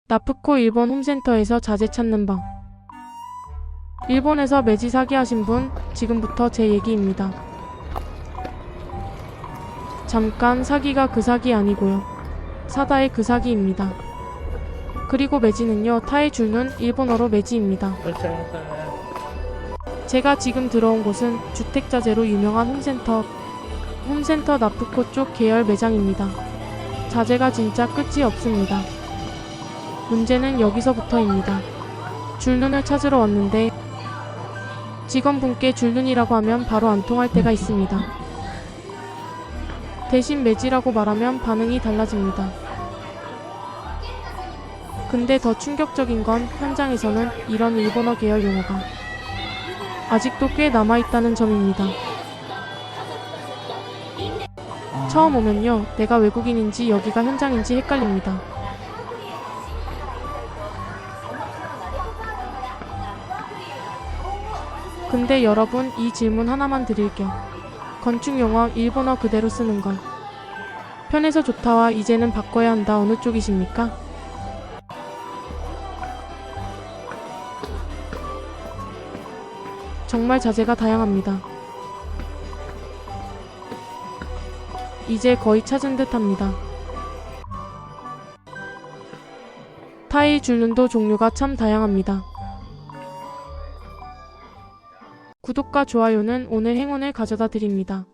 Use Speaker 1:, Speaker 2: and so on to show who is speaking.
Speaker 1: 나프코 일본 홈센터에서 자재 찾는 방. 일본에서 매지 사기하신 분, 지금부터 제 얘기입니다. 잠깐, 사기가 그 사기 아니고요. 사다의 그 사기입니다. 그리고 매지는요, 타의 줄눈, 일본어로 매지입니다. 제가 지금 들어온 곳은 주택자재로 유명한 홈센터 나프코 쪽 계열 매장입니다. 자재가 진짜 끝이 없습니다. 문제는 여기서부터입니다. 줄눈을 찾으러 왔는데 직원분께 줄눈이라고 하면 바로 안 통할 때가 있습니다. 대신 매지라고 말하면 반응이 달라집니다. 근데 더 충격적인 건 현장에서는 이런 일본어 계열 용어가 아직도 꽤 남아있다는 점입니다. 처음 오면요, 내가 외국인인지 여기가 현장인지 헷갈립니다. 근데 여러분, 이 질문 하나만 드릴 겸 건축 용어 일본어 그대로 쓰는 건 편해서 좋다와 이제는 바꿔야 한다 어느 쪽이십니까? 정말 자재가 다양합니다. 이제 거의 찾은 듯 합니다. 타일 줄눈도 종류가 참 다양합니다. 구독과 좋아요는 오늘 행운을 가져다 드립니다.